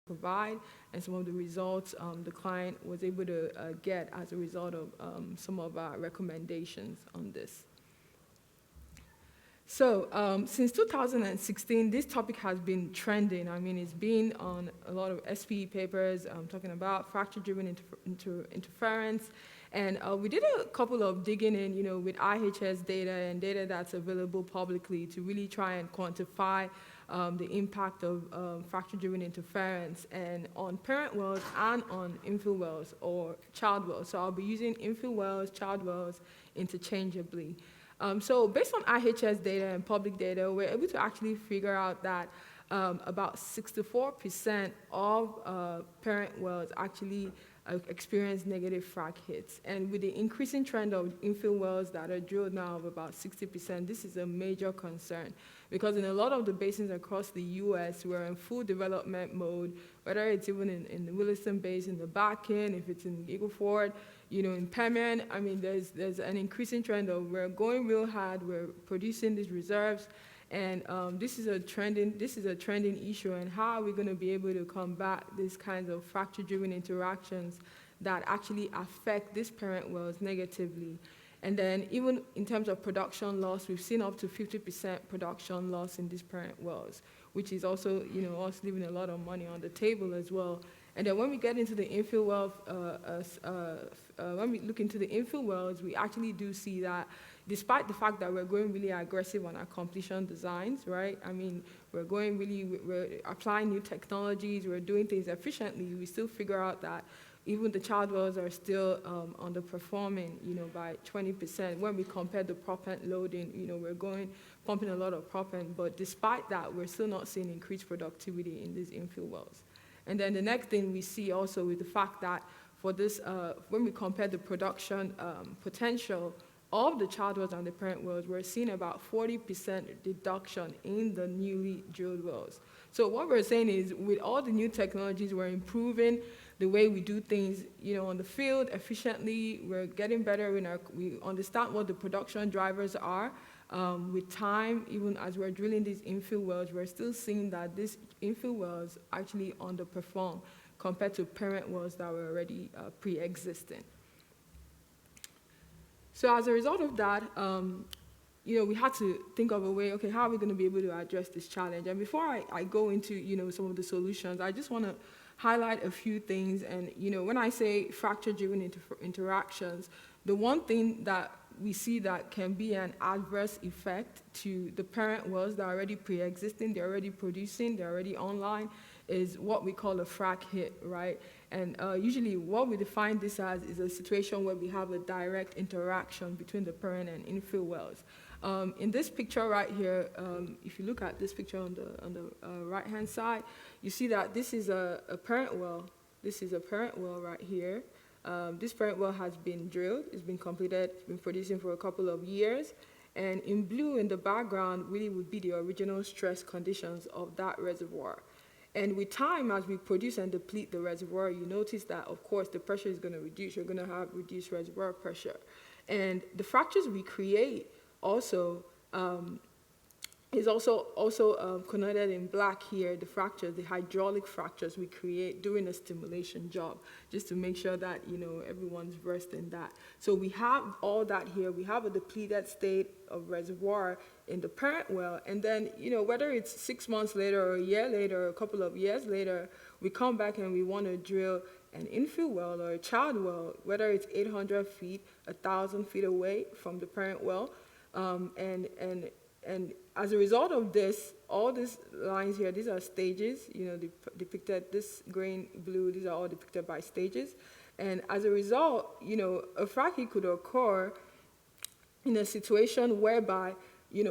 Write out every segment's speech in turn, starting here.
provide and some of the results the client was able to get as a result of some of our recommendations on this. So since 2016, this topic has been trending. I mean, it's been on a lot of SPE papers talking about fracture-driven interference. And we did a couple of digging in, with IHS data and data that's available publicly to really try and quantify the impact of fracture-driven interference and on parent wells and on infill wells or child wells. So I'll be using infill wells, child wells interchangeably. So based on IHS data and public data, we're able to actually figure out that about 64% of parent wells actually experience negative frac hits. And with the increasing trend of infill wells that are drilled now of about 60%, this is a major concern. Because in a lot of the basins across the U.S., we're in full development mode, whether it's even in the Williston Basin, in the Bakken, if it's in Eagle Ford, in Permian. I mean, there's an increasing trend of we're going real hard, we're producing these reserves, and this is a trending issue. And how are we going to be able to combat these kinds of fracture-driven interactions that actually affect these parent wells negatively? And then even in terms of production loss, we've seen up to 50% production loss in these parent wells, which is also, us leaving a lot of money on the table as well. And then when we get into the infill wells, when we look into the infill wells, we actually do see that despite the fact that we're going really aggressive on our completion designs, right? I mean, we're applying new technologies, we're doing things efficiently, we still figure out that even the child wells are still underperforming, by 20%. When we compare the proppant loading, we're pumping a lot of proppant, but despite that, we're still not seeing increased productivity in these infill wells. And then the next thing we see also with the fact that for this, when we compare the production potential of the child wells and the parent wells, we're seeing about 40% reduction in the newly drilled wells. So what we're saying is, with all the new technologies, we're improving the way we do things, on the field efficiently. We're getting better we understand what the production drivers are. With time, even as we're drilling these infill wells, we're still seeing that these infill wells actually underperform compared to parent wells that were already pre-existing. So as a result of that, we had to think of a way, okay, how are we going to be able to address this challenge? And before I go into, some of the solutions, I just want to highlight a few things. And, when I say fracture-driven interactions, the one thing that we see that can be an adverse effect to the parent wells that are already pre-existing, they're already producing, they're already online, is what we call a frac hit, right? And usually what we define this as is a situation where we have a direct interaction between the parent and infill wells. In this picture right here, if you look at this picture on the right-hand side, you see that this is a parent well. This is a parent well right here. This parent well has been drilled, it's been completed, it's been producing for a couple of years. And in blue in the background really would be the original stress conditions of that reservoir. And with time, as we produce and deplete the reservoir, you notice that, of course, the pressure is going to reduce. You're going to have reduced reservoir pressure. And the fractures we create also is also connoted in black here, the fractures, the hydraulic fractures we create during a stimulation job, just to make sure that, everyone's versed in that. So we have all that here. We have a depleted state of reservoir in the parent well, and then, whether it's 6 months later or a year later or a couple of years later, we come back and we want to drill an infill well or a child well, whether it's 800 feet, 1,000 feet away from the parent well, and as a result of this, all these lines here, these are stages, depicted, this green, blue, these are all depicted by stages. And as a result, a frac hit could occur in a situation whereby,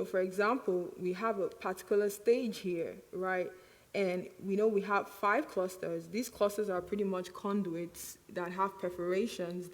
for example, we have a particular stage here, right? And we know we have 5 clusters. These clusters are pretty much conduits that have perforations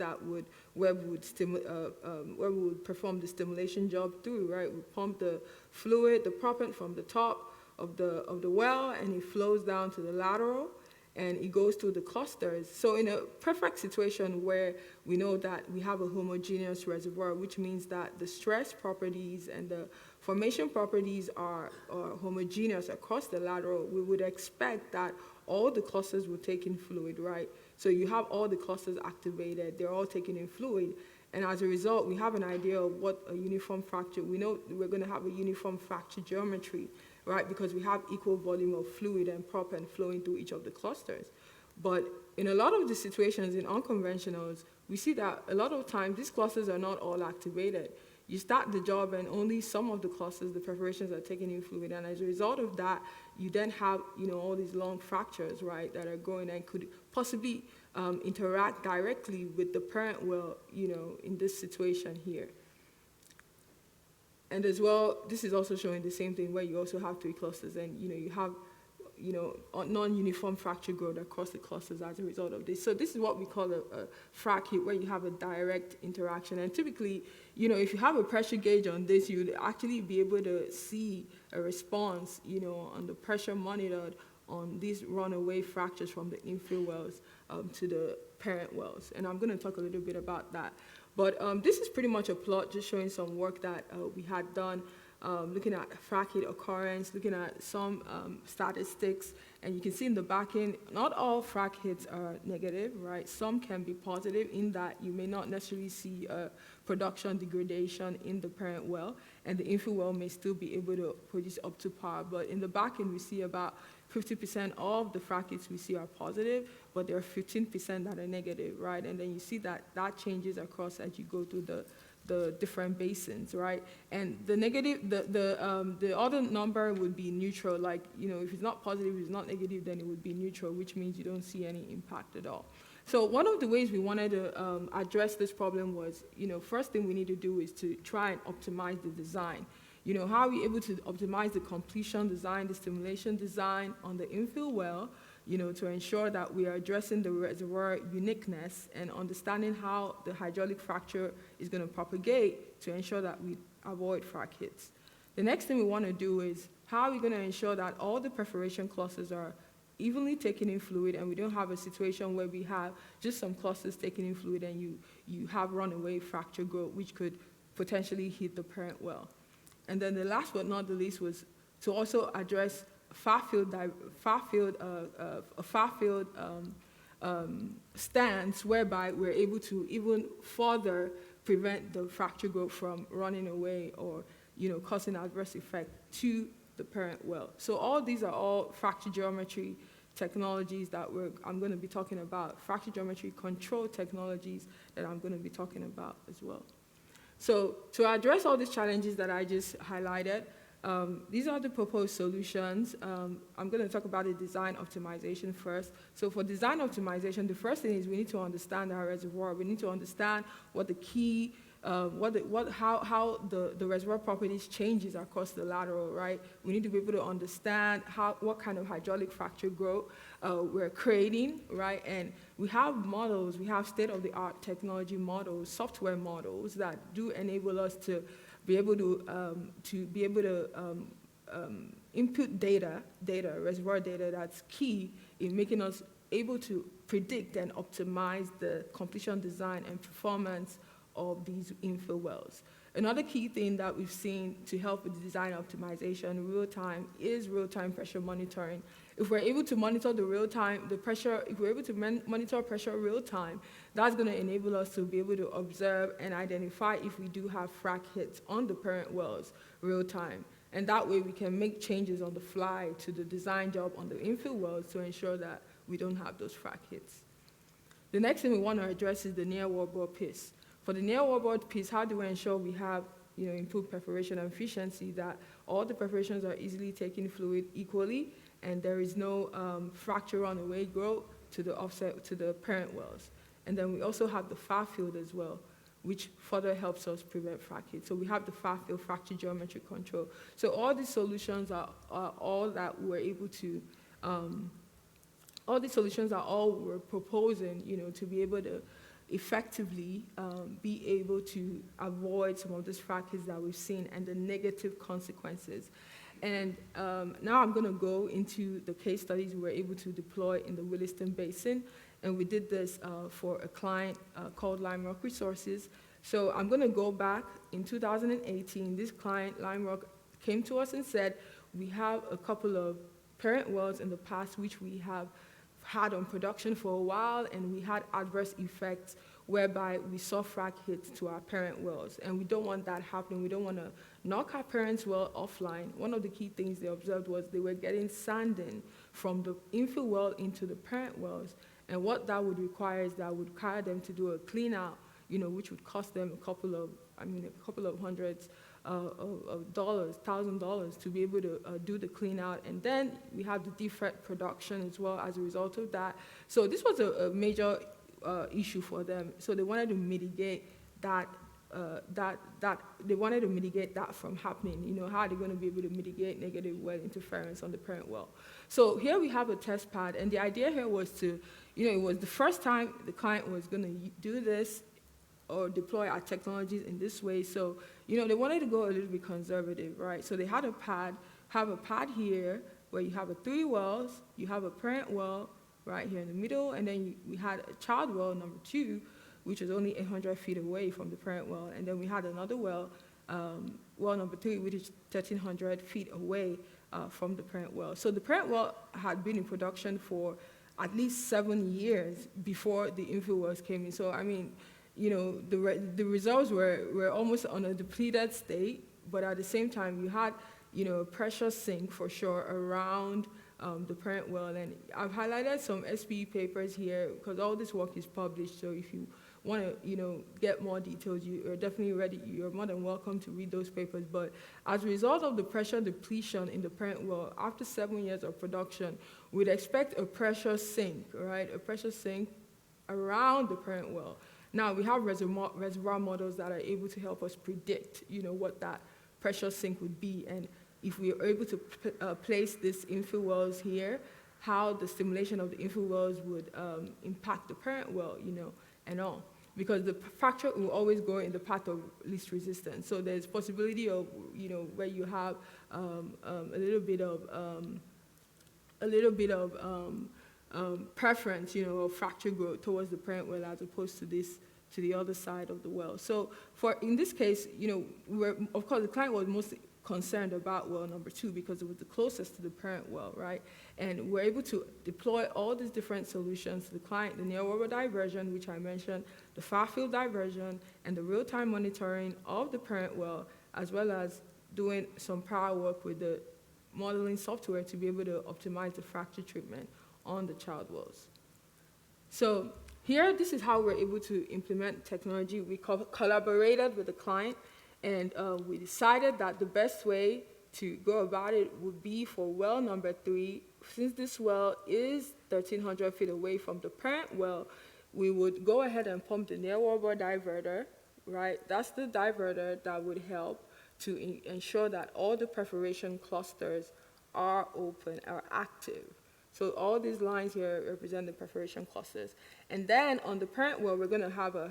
where we would perform the stimulation job through, right? We pump the fluid, the proppant from the top of the well, and it flows down to the lateral, and it goes through the clusters. So in a perfect situation where we know that we have a homogeneous reservoir, which means that the stress properties and the formation properties are homogeneous across the lateral, we would expect that all the clusters will take in fluid, right? So you have all the clusters activated, they're all taking in fluid. And as a result, we have an idea of what a uniform fracture, we know we're going to have a uniform fracture geometry, right? Because we have equal volume of fluid and proppant flowing through each of the clusters. But in a lot of the situations in unconventionals, we see that a lot of times these clusters are not all activated. You start the job and only some of the clusters, the perforations, are taking in fluid. And as a result of that, you then have, all these long fractures, right, that are going and could possibly interact directly with the parent well, in this situation here. And as well, this is also showing the same thing where you also have three clusters and, you have, non-uniform fracture growth across the clusters as a result of this. So this is what we call a frac hit, where you have a direct interaction. And typically, if you have a pressure gauge on this, you'd actually be able to see a response, on the pressure monitored on these runaway fractures from the infill wells to the parent wells. And I'm going to talk a little bit about that. But this is pretty much a plot just showing some work that we had done, looking at frac hit occurrence, looking at some statistics. And you can see in the back end, not all frac hits are negative, right? Some can be positive in that you may not necessarily see production degradation in the parent well, and the infill well may still be able to produce up to par. But in the back end, we see about 50% of the frac hits we see are positive, but there are 15% that are negative, right? And then you see that changes across as you go through the different basins, right? And the negative, the other number would be neutral, like, if it's not positive, if it's not negative, then it would be neutral, which means you don't see any impact at all. So one of the ways we wanted to address this problem was, first thing we need to do is to try and optimize the design. How are we able to optimize the completion design, the stimulation design on the infill well, to ensure that we are addressing the reservoir uniqueness and understanding how the hydraulic fracture is going to propagate to ensure that we avoid frac hits. The next thing we want to do is how are we going to ensure that all the perforation clusters are evenly taking in fluid, and we don't have a situation where we have just some clusters taking in fluid and you have runaway fracture growth, which could potentially hit the parent well. And then the last but not the least was to also address far-field stance, whereby we're able to even further prevent the fracture growth from running away or causing adverse effect to the parent well. So all these are all fracture geometry technologies that I'm going to be talking about, fracture geometry control technologies that I'm going to be talking about as well. So to address all these challenges that I just highlighted, these are the proposed solutions. I'm going to talk about the design optimization first. So for design optimization, the first thing is we need to understand our reservoir. We need to understand what the key, how the reservoir properties changes across the lateral, right? We need to be able to understand what kind of hydraulic fracture growth we're creating, right? And we have models, we have state-of-the-art technology models, software models that do enable us to be able to input data, reservoir data that's key in making us able to predict and optimize the completion design and performance of these infill wells. Another key thing that we've seen to help with the design optimization real-time is real-time pressure monitoring. If we're able to monitor if we're able to monitor pressure real-time, that's going to enable us to be able to observe and identify if we do have frac hits on the parent wells real-time. And that way we can make changes on the fly to the design job on the infill wells to ensure that we don't have those frac hits. The next thing we want to address is the near wellbore piece. For the near wellbore piece, how do we ensure we have improved perforation efficiency, that all the perforations are easily taking fluid equally and there is no fracture runaway growth to the offset to the parent wells. And then we also have the far field as well, which further helps us prevent frac hits. So we have the far field fracture geometry control. So all these solutions are all that we're able to, all these solutions are all we're proposing, to be able to effectively be able to avoid some of these frac hits that we've seen and the negative consequences. And now I'm going to go into the case studies we were able to deploy in the Williston Basin. And we did this for a client called Lime Rock Resources. So I'm going to go back in 2018. This client, Lime Rock, came to us and said, we have a couple of parent wells in the past, which we have had on production for a while, and we had adverse effects whereby we saw frac hits to our parent wells. And we don't want that happening. We don't want to knock our parent well offline. One of the key things they observed was they were getting sanding from the infill well into the parent wells. And what that would require is that would require them to do a clean out, which would cost them a couple of hundreds of dollars, $1,000 to be able to do the clean out. And then we have the defect production as well as a result of that. So this was a major issue for them. So they wanted to mitigate that. They wanted to mitigate that from happening. How are they going to be able to mitigate negative well interference on the parent well? So here we have a test pad, and the idea here was to, it was the first time the client was going to do this or deploy our technologies in this way. So, they wanted to go a little bit conservative, right? So they had a pad here where you have 3 wells, you have a parent well right here in the middle, and then we had a child well, number 2, which was only 800 feet away from the parent well. And then we had another well, well number 3, which is 1,300 feet away from the parent well. So the parent well had been in production for at least 7 years before the infill wells came in. So, the results were almost on a depleted state, but at the same time, you had, a pressure sink for sure around the parent well. And I've highlighted some SPE papers here because all this work is published. So if you want to, get more details, you are definitely ready. You're more than welcome to read those papers. But as a result of the pressure depletion in the parent well, after 7 years of production, we'd expect a pressure sink, right? A pressure sink around the parent well. Now, we have reservoir models that are able to help us predict, what that pressure sink would be. And if we are able to place these infill wells here, how the stimulation of the infill wells would impact the parent well, and all. Because the fracture will always go in the path of least resistance. So there's possibility of, where you have a little bit of preference, of fracture growth towards the parent well as opposed to the other side of the well. So in this case, of course, the client was mostly concerned about well number 2 because it was the closest to the parent well, right? And we're able to deploy all these different solutions to the client, the near-wellbore diversion, which I mentioned, the far-field diversion, and the real-time monitoring of the parent well, as well as doing some prior work with the modeling software to be able to optimize the fracture treatment on the child wells. So here, this is how we're able to implement technology. We collaborated with the client, and we decided that the best way to go about it would be for well number 3. Since this well is 1,300 feet away from the parent well, we would go ahead and pump the near-wellbore diverter, right? That's the diverter that would help to ensure that all the perforation clusters are open, are active. So all these lines here represent the perforation clusters. And then on the parent well, we're going to have a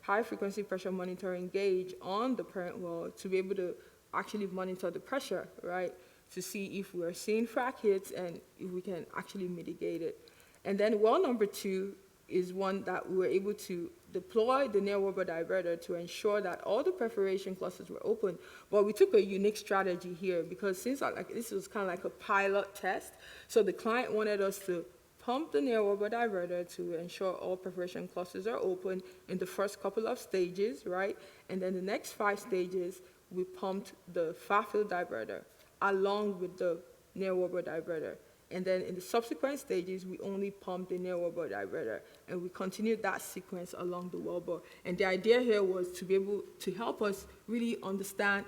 high-frequency pressure monitoring gauge on the parent well to be able to actually monitor the pressure, right, to see if we're seeing frac hits and if we can actually mitigate it. And then well number 2 is one that we were able to deploy the near-wellbore diverter to ensure that all the perforation clusters were open. But we took a unique strategy here because since this was kind of like a pilot test, so the client wanted us to pump the near-wellbore diverter to ensure all perforation clusters are open in the first couple of stages, right? And then the next 5 stages, we pumped the far-field diverter along with the near-wellbore diverter. And then in the subsequent stages, we only pumped the near-wellbore diverter, and we continued that sequence along the wellbore. And the idea here was to be able to help us really understand,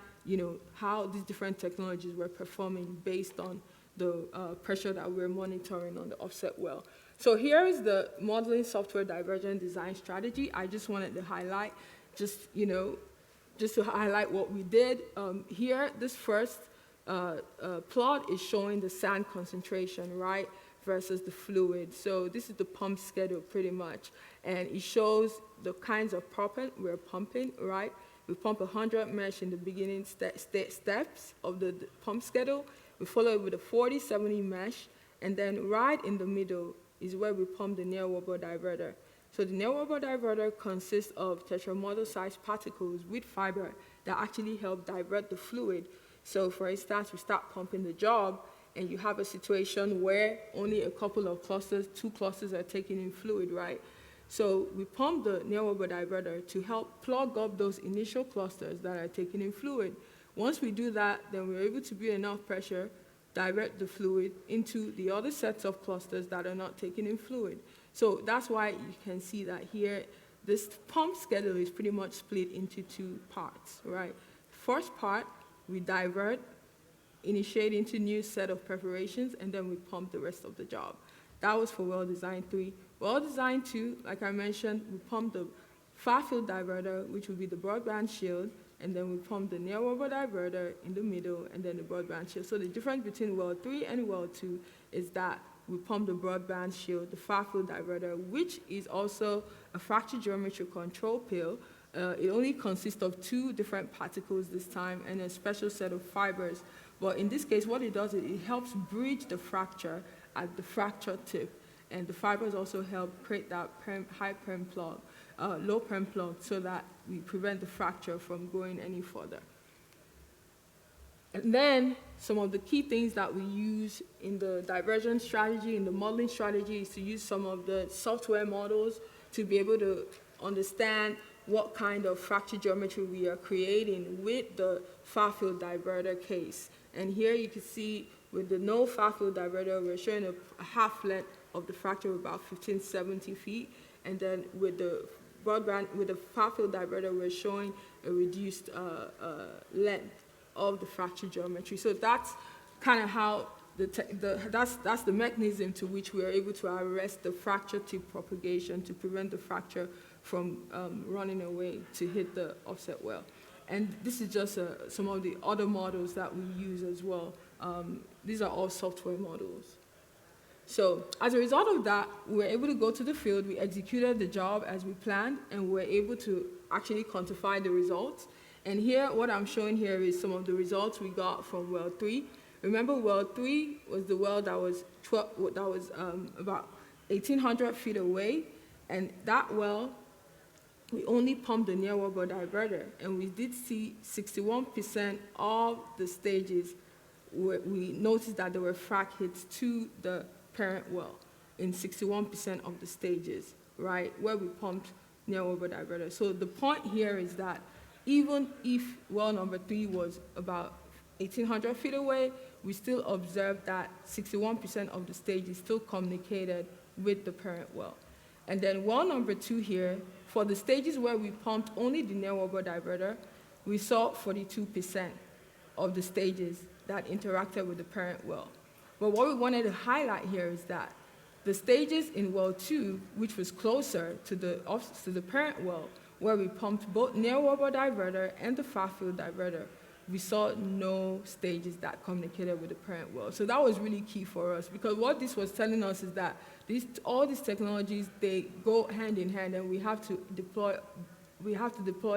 how these different technologies were performing based on the pressure that we're monitoring on the offset well. So here is the modeling software divergent design strategy. I just wanted to highlight, just to highlight what we did. Here, this first plot is showing the sand concentration, right, versus the fluid. So this is the pump schedule pretty much. And it shows the kinds of proppant we're pumping, right? We pump 100 mesh in the beginning steps of the pump schedule. We follow it with a 40-70 mesh. And then right in the middle is where we pump the near-wellbore diverter. So the near-wellbore diverter consists of tetramodel-sized particles with fiber that actually help divert the fluid. So for instance, we start pumping the job, and you have a situation where only a couple of clusters, 2 clusters are taking in fluid, right? So we pump the near-wellbore diverter to help plug up those initial clusters that are taking in fluid. Once we do that, then we're able to build enough pressure, divert the fluid into the other sets of clusters that are not taking in fluid. So that's why you can see that here, this pump schedule is pretty much split into 2 parts, right? First part, we divert, initiate into new set of preparations, and then we pump the rest of the job. That was for well design 3. Well design 2, like I mentioned, we pump the far field diverter, which will be the broadband shield, and then we pump the near-wellbore diverter in the middle, and then the broadband shield. So the difference between well 3 and well 2 is that we pump the broadband shield, the far field diverter, which is also a fracture geometry control pill. It only consists of 2 different particles this time and a special set of fibers. But in this case, what it does is it helps bridge the fracture at the fracture tip. And the fibers also help create that high perm plug, low perm plug, so that we prevent the fracture from going any further. And then some of the key things that we use in the diversion strategy, in the modeling strategy, is to use some of the software models to be able to understand what kind of fracture geometry we are creating with the far field diverter case. And here you can see with the no far field diverter, we're showing a half length of the fracture of about 1570 feet. And then with the broadband, with the far field diverter, we're showing a reduced length of the fracture geometry. So that's kind of how that's the mechanism to which we are able to arrest the fracture tip propagation to prevent the fracture from running away to hit the offset well. And this is just some of the other models that we use as well. These are all software models. So as a result of that, we were able to go to the field, we executed the job as we planned, and we were able to actually quantify the results. And here, what I'm showing here is some of the results we got from well 3. Remember, well 3 was the well that was about 1,800 feet away, and that well, we only pumped the near-wellbore diverter, and we did see 61% of the stages where we noticed that there were frac hits to the parent well in 61% of the stages, right, where we pumped near-wellbore diverter. So the point here is that even if well number 3 was about 1,800 feet away, we still observed that 61% of the stages still communicated with the parent well. And then well number 2 here, for the stages where we pumped only the near-wellbore diverter, we saw 42% of the stages that interacted with the parent well. But what we wanted to highlight here is that the stages in well 2, which was closer to the parent well, where we pumped both near-wellbore diverter and the far field diverter, we saw no stages that communicated with the parent well. So that was really key for us, because what this was telling us is that all these technologies, they go hand in hand, and we have to deploy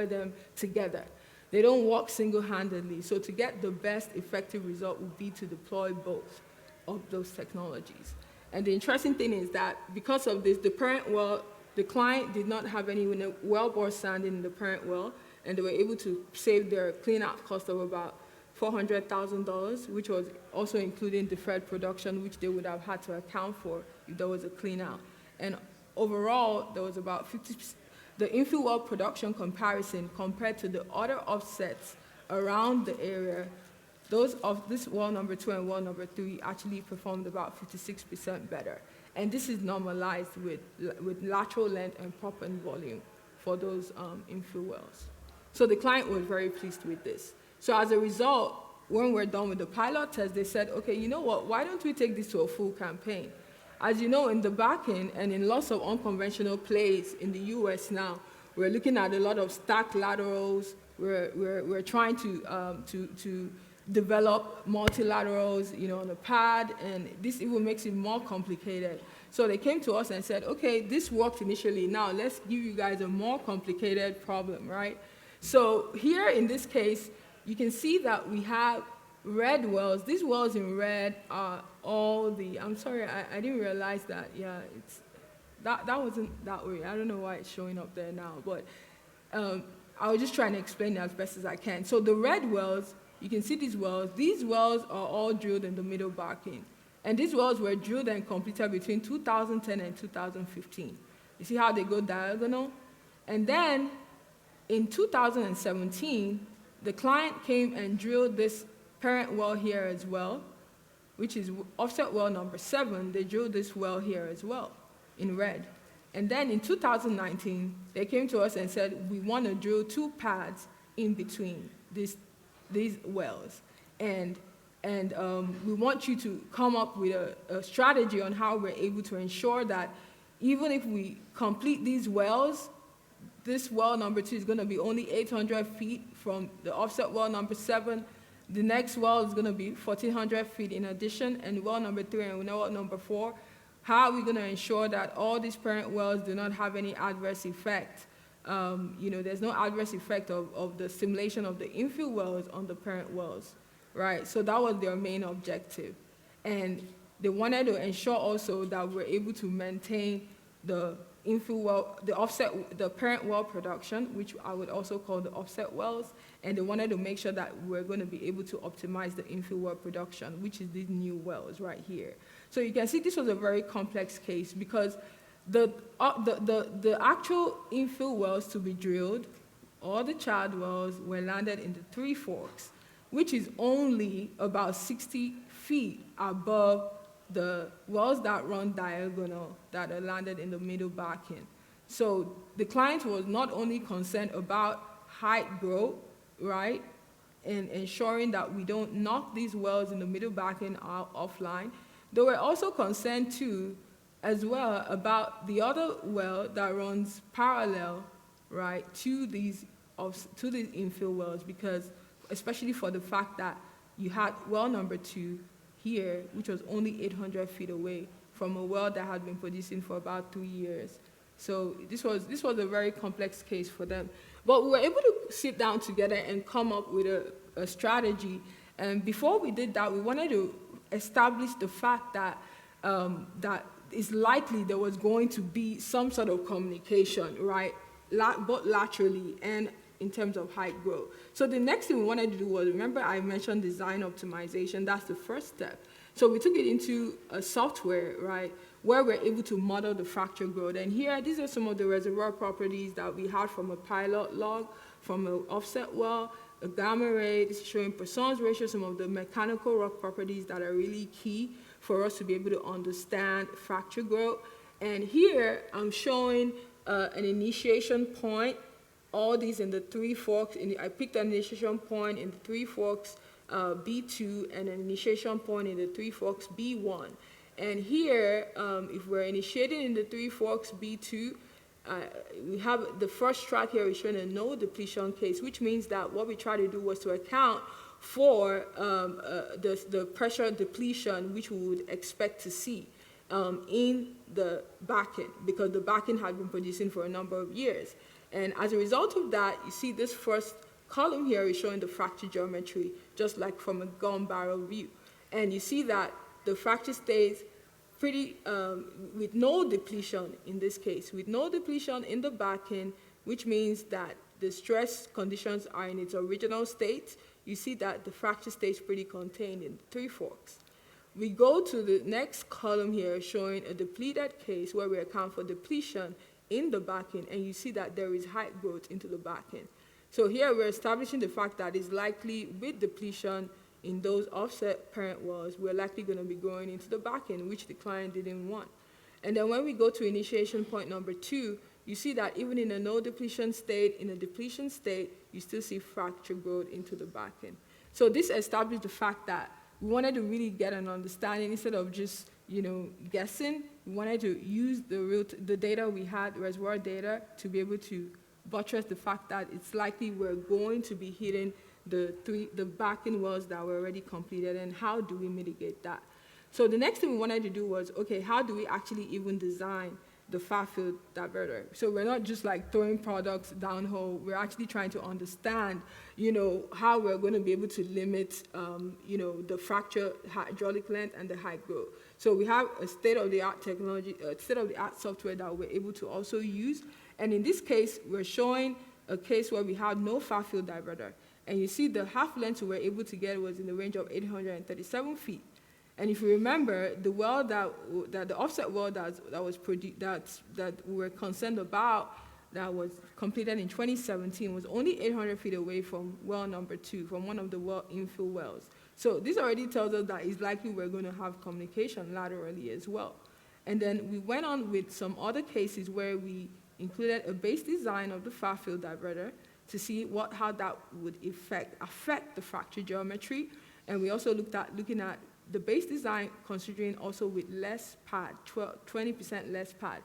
them together. They don't work single-handedly. So to get the best effective result would be to deploy both of those technologies. And the interesting thing is that because of this, the parent well, the client did not have any wellbore sand in the parent well, and they were able to save their clean-out cost of about $400,000, which was also including deferred production, which they would have had to account for if there was a clean-out. And overall, there was about 50%. The infill well production comparison compared to the other offsets around the area, those of this well number 2 and well number 3 actually performed about 56% better. And this is normalized with lateral length and proppant volume for those infill wells. So the client was very pleased with this. So as a result, when we're done with the pilot test, they said, okay, you know what, why don't we take this to a full campaign? As you know, in the back end and in lots of unconventional plays in the US now, we're looking at a lot of stacked laterals. We're trying to develop multilaterals, on a pad, and this even makes it more complicated. So they came to us and said, okay, this worked initially. Now let's give you guys a more complicated problem, right? So here in this case, you can see that we have red wells. These wells in red are all the, I'm sorry, I didn't realize that. Yeah, that wasn't that way. I don't know why it's showing up there now, but I was just trying to explain it as best as I can. So the red wells you can see these wells. These wells are all drilled in the middle Bakken. And these wells were drilled and completed between 2010 and 2015. You see how they go diagonal? And then in 2017, the client came and drilled this parent well here as well, which is offset well number 7. They drilled this well here as well in red. And then in 2019, they came to us and said, we want to drill 2 pads in between these wells. And we want you to come up with a strategy on how we're able to ensure that even if we complete these wells, this well number 2 is going to be only 800 feet from the offset well number 7. The next well is going to be 1,400 feet in addition, and well number 3 and well number 4. How are we going to ensure that all these parent wells do not have any adverse effect? There's no adverse effect of the stimulation of the infill wells on the parent wells, right? So that was their main objective. And they wanted to ensure also that we're able to maintain the infill well, the parent well production, which I would also call the offset wells, and they wanted to make sure that we're going to be able to optimize the infill well production, which is these new wells right here. So you can see this was a very complex case because the actual infill wells to be drilled, all the child wells were landed in the Three Forks, which is only about 60 feet above the wells that run diagonal that are landed in the middle Bakken. So the client was not only concerned about height growth, right, and ensuring that we don't knock these wells in the middle Bakken out offline, they were also concerned too, as well, about the other well that runs parallel, right, to these infill wells, because especially for the fact that you had well number 2 here, which was only 800 feet away from a well that had been producing for about 3 years. So this was a very complex case for them. But we were able to sit down together and come up with a strategy. And before we did that, we wanted to establish the fact that that it's likely there was going to be some sort of communication, right, both laterally and in terms of height growth. So the next thing we wanted to do was, remember I mentioned design optimization, that's the first step. So we took it into a software, right, where we're able to model the fracture growth. And here, these are some of the reservoir properties that we had from a pilot log, from an offset well, a gamma ray. This is showing Poisson's ratio, some of the mechanical rock properties that are really key for us to be able to understand fracture growth. And here, I'm showing an initiation point, all these in the Three Forks. I picked an initiation point in the Three Forks B2 and an initiation point in the Three Forks B1. And here, if we're initiating in the Three Forks B2, we have the first track here is showing a no depletion case, which means that what we try to do was to account for the pressure depletion, which we would expect to see in the Bakken, because the Bakken had been producing for a number of years. And as a result of that, you see this first column here is showing the fracture geometry, just like from a gun barrel view. And you see that the fracture stays pretty, with no depletion in this case, with no depletion in the Bakken, which means that the stress conditions are in its original state. You see that the fracture stays pretty contained in the Three Forks. We go to the next column here showing a depleted case where we account for depletion in the Bakken, and you see that there is height growth into the Bakken. So here we're establishing the fact that it's likely with depletion in those offset parent wells, we're likely going to be growing into the Bakken, which the client didn't want. And then when we go to initiation point number 2, you see that even in a no depletion state, in a depletion state, you still see fracture growth into the Bakken. So this established the fact that we wanted to really get an understanding instead of just, guessing. We wanted to use the data we had, reservoir data, to be able to buttress the fact that it's likely we're going to be hitting the Bakken wells that were already completed, and how do we mitigate that? So the next thing we wanted to do was, okay, how do we actually even design the far-field diverter? So we're not just like throwing products downhole. We're actually trying to understand, how we're going to be able to limit, the fracture hydraulic length and the height growth. So we have a state-of-the-art technology, state-of-the-art software that we're able to also use. And in this case, we're showing a case where we have no far-field diverter. And you see the half length we were able to get was in the range of 837 feet. And if you remember, the well that the offset well that we were concerned about, that was completed in 2017, was only 800 feet away from well number 2, from one of the infill wells. So this already tells us that it's likely we're going to have communication laterally as well. And then we went on with some other cases where we included a base design of the far field diverter to see how that would affect the fracture geometry. And we also looking at the base design, considering also with less pad, 20% less pad.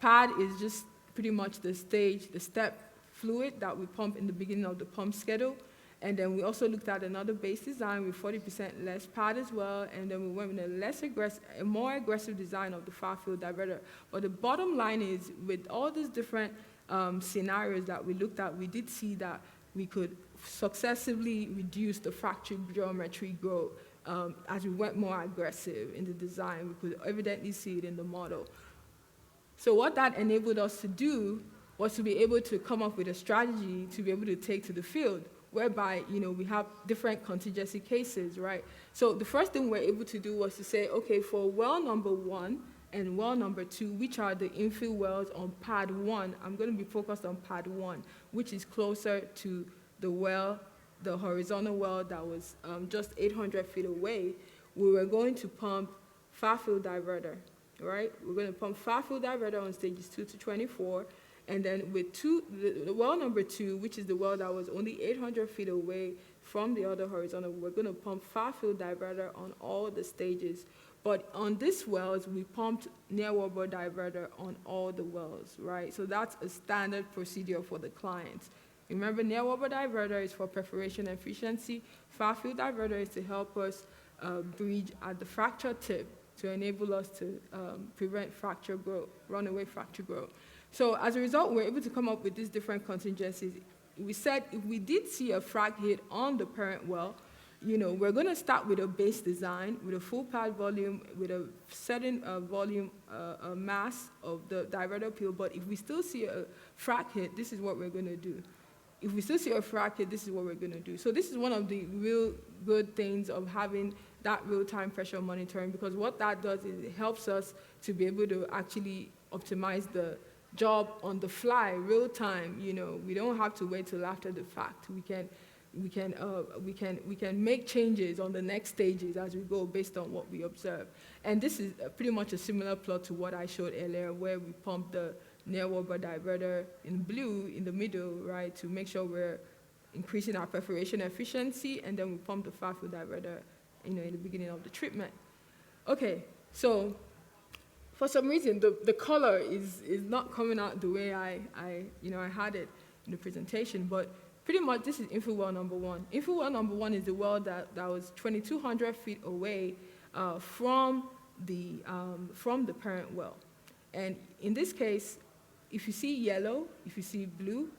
Pad is just pretty much the step fluid that we pump in the beginning of the pump schedule. And then we also looked at another base design with 40% less pad as well. And then we went with a more aggressive design of the far field diverter. But the bottom line is, with all these different scenarios that we looked at, we did see that we could successively reduce the fracture geometry growth as we went more aggressive in the design. We could evidently see it in the model. So what that enabled us to do was to be able to come up with a strategy to be able to take to the field, whereby, we have different contingency cases, right? So the first thing we're able to do was to say, okay, for well number 1 and well number 2, which are the infill wells on pad 1, I'm going to be focused on pad 1, which is closer to the horizontal well that was just 800 feet away. We were going to pump far field diverter, right? We're going to pump far field diverter on stages 2 to 24. And then with the well number 2, which is the well that was only 800 feet away from the other horizontal, we're going to pump far field diverter on all the stages. But on these wells, we pumped near wellbore diverter on all the wells, right? So that's a standard procedure for the clients. Remember, near wellbore diverter is for perforation efficiency. Far field diverter is to help us bridge at the fracture tip to enable us to prevent fracture growth, runaway fracture growth. So as a result, we're able to come up with these different contingencies. We said if we did see a frac hit on the parent well, we're going to start with a base design, with a full pad volume, with a certain volume mass of the diverter peel. But if we still see a frac hit, this is what we're going to do. If we still see a frac hit, this is what we're going to do. So this is one of the real good things of having that real-time pressure monitoring, because what that does is it helps us to be able to actually optimize the job on the fly, real time. We don't have to wait till after the fact. We can make changes on the next stages as we go based on what we observe. And this is pretty much a similar plot to what I showed earlier, where we pump the near wellbore diverter in blue in the middle, right, to make sure we're increasing our perforation efficiency, and then we pump the far field diverter, in the beginning of the treatment. Okay, so for some reason, the color is not coming out the way I had it in the presentation, but pretty much this is infill well number 1. Infill well number 1 is the well that was 2,200 feet away from the parent well. And in this case, if you see yellow, if you see blue,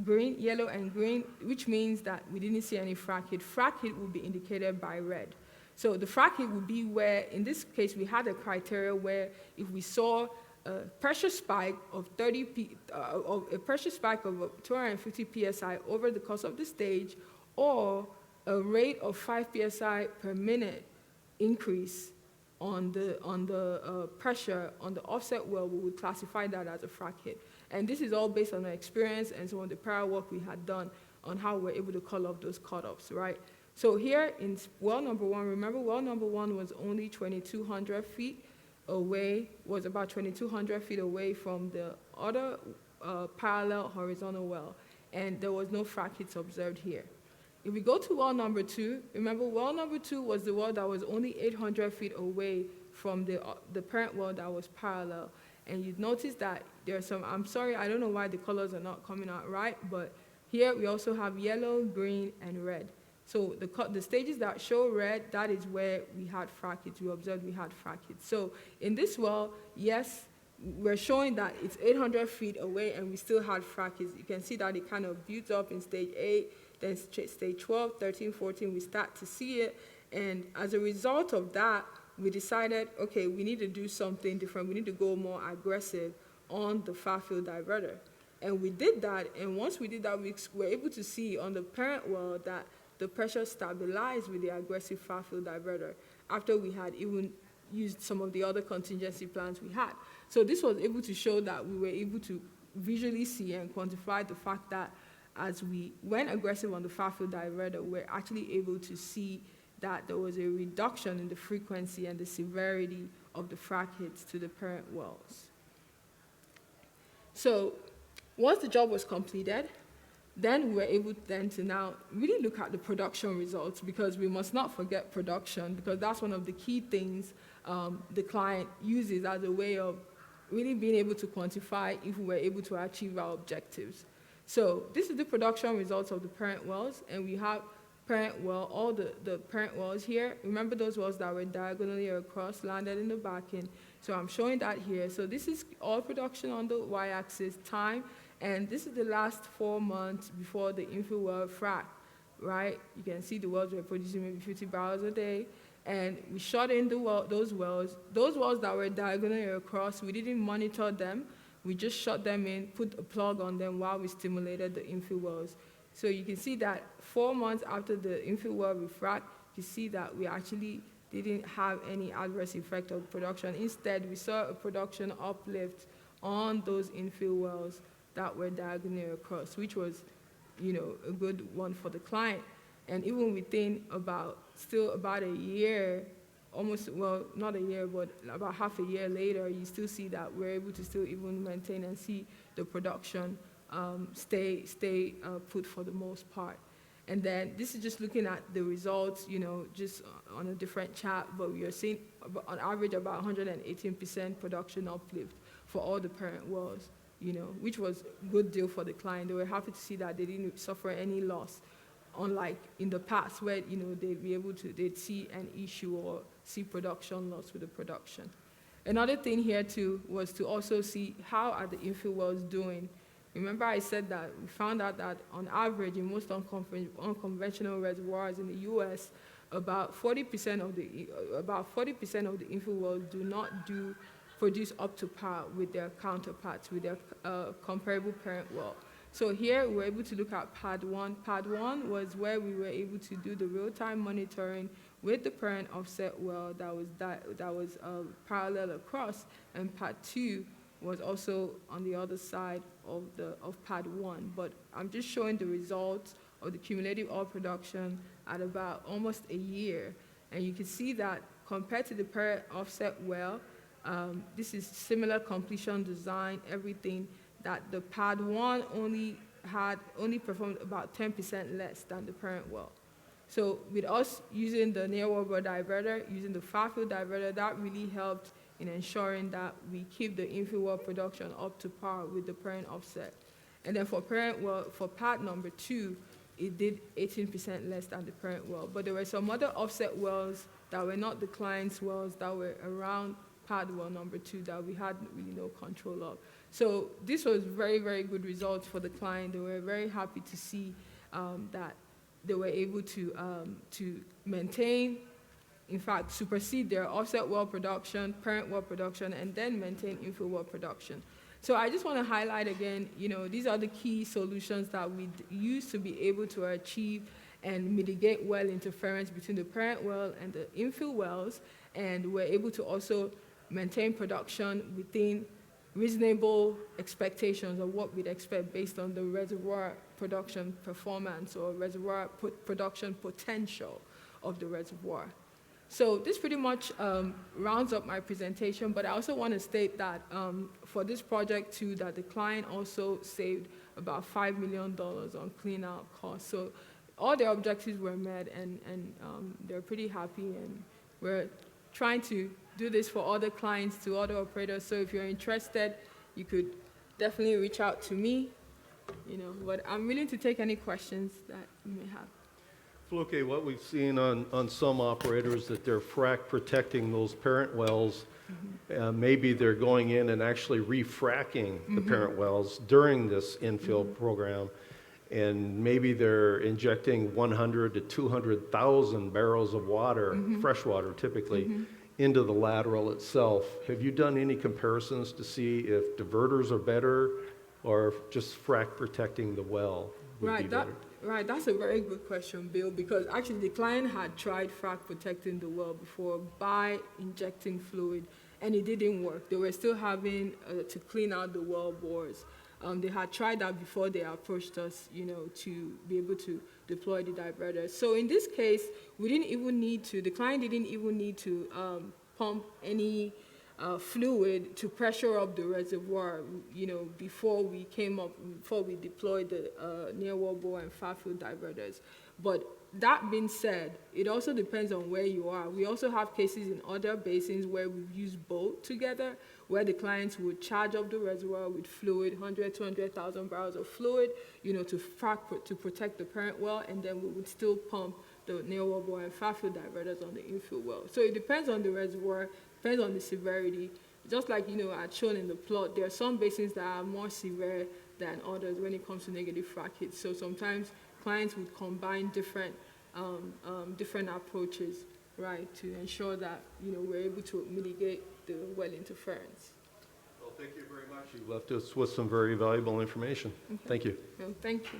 green, yellow, and green, which means that we didn't see any frac hit. Frac hit will be indicated by red. So the frac hit would be where, in this case, we had a criteria where if we saw a pressure spike of 250 psi over the course of the stage, or a rate of 5 psi per minute increase on the pressure on the offset well, we would classify that as a frac hit. And this is all based on our experience and some of the prior work we had done on how we're able to call off those cutoffs, right? So here in well number 1, remember well number 1 was only 2,200 feet away, was about 2,200 feet away from the other parallel horizontal well, and there was no frac hits observed here. If we go to well number 2, remember well number 2 was the well that was only 800 feet away from the parent well that was parallel. And you'd notice that there's some, I'm sorry, I don't know why the colors are not coming out right, but here we also have yellow, green, and red. So the stages that show red, that is where we had frac hits. We observed we had frac hits. So in this well, yes, we're showing that it's 800 feet away and we still had frac hits. You can see that it kind of builds up in stage 8, then stage 12, 13, 14, we start to see it. And as a result of that, we decided, okay, we need to do something different. We need to go more aggressive on the far field diverter. And we did that, and once we did that, we were able to see on the parent well that the pressure stabilized with the aggressive far field diverter after we had even used some of the other contingency plans we had. So this was able to show that we were able to visually see and quantify the fact that as we went aggressive on the far field diverter, we're actually able to see that there was a reduction in the frequency and the severity of the frac hits to the parent wells. So once the job was completed, then we were able then to now really look at the production results, because we must not forget production, because that's one of the key things the client uses as a way of really being able to quantify if we were able to achieve our objectives. So this is the production results of the parent wells, and we have parent well, all the parent wells here. Remember those wells that were diagonally across, landed in the back end. So I'm showing that here. So this is all production on the y-axis, time, and this is the last 4 months before the infill well frac, right? You can see the wells were producing maybe 50 barrels a day, and we shot in those wells that were diagonally across. We didn't monitor them. We just shot them in, put a plug on them while we stimulated the infill wells. So you can see that 4 months after the infill well refract, you see that we actually didn't have any adverse effect of production. Instead, we saw a production uplift on those infill wells that were diagonally across, which was, a good one for the client. And even within still about a year, not a year, but about half a year later, you still see that we're able to still even maintain and see the production stay put for the most part. And then this is just looking at the results, just on a different chart, but we are seeing on average about 118% production uplift for all the parent wells, which was a good deal for the client. They were happy to see that they didn't suffer any loss, unlike in the past where, they'd see an issue or see production loss with the production. Another thing here too was to also see how are the infill wells doing. Remember I said that we found out that on average in most unconventional reservoirs in the U.S., about 40% of the infill wells do not produce up to par with their counterparts, with their comparable parent well. So here we were able to look at pad 1. Pad 1 was where we were able to do the real-time monitoring with the parent offset well that was parallel across, and pad 2 was also on the other side of pad 1. But I'm just showing the results of the cumulative oil production at about almost a year. And you can see that compared to the parent offset well, this is similar completion design, everything, that the pad 1 only performed about 10% less than the parent well. So with us using the near wellbore diverter, using the far field diverter, that really helped in ensuring that we keep the infill well production up to par with the parent offset. And then for pad number 2, it did 18% less than the parent well. But there were some other offset wells that were not the client's wells that were around pad well number 2 that we had really no control of. So this was very, very good results for the client. They were very happy to see that they were able to maintain, in fact, supersede their offset well production, parent well production, and then maintain infill well production. So I just want to highlight again, these are the key solutions that we use to be able to achieve and mitigate well interference between the parent well and the infill wells, and we're able to also maintain production within reasonable expectations of what we'd expect based on the reservoir production performance or reservoir production potential of the reservoir. So this pretty much rounds up my presentation, but I also want to state that for this project too, that the client also saved about $5 million on clean out costs. So all their objectives were met, and they're pretty happy, and we're trying to do this for other clients, to other operators. So if you're interested, you could definitely reach out to me, but I'm willing to take any questions that you may have. Foluke, what we've seen on some operators that they're frac protecting those parent wells, maybe they're going in and actually refracking the parent wells during this infill program, and maybe they're injecting 100 to 200,000 barrels of water, fresh water typically, into the lateral itself. Have you done any comparisons to see if diverters are better or just frac protecting the well would be Right, better? right. That's a very good question, Bill, because actually the client had tried frac protecting the well before by injecting fluid, and it didn't work. They were still having to clean out the well bores. They had tried that before they approached us, to be able to deploy the diverters. So in this case, we didn't even need to, the client didn't even need to pump any fluid to pressure up the reservoir, before we deployed the near wellbore and far field diverters. But that being said, it also depends on where you are. We also have cases in other basins where we've used both together, where the clients would charge up the reservoir with fluid, 100, 200,000 barrels of fluid, to protect the parent well, and then we would still pump the near wellbore and far field diverters on the infill well. So it depends on the reservoir, depends on the severity. Just like, I'd shown in the plot, there are some basins that are more severe than others when it comes to negative frac hits. So sometimes clients would combine different approaches, right, to ensure that, we're able to mitigate the well interference. Well, thank you very much. You left us with some very valuable information. Okay. Thank you. Well, thank you.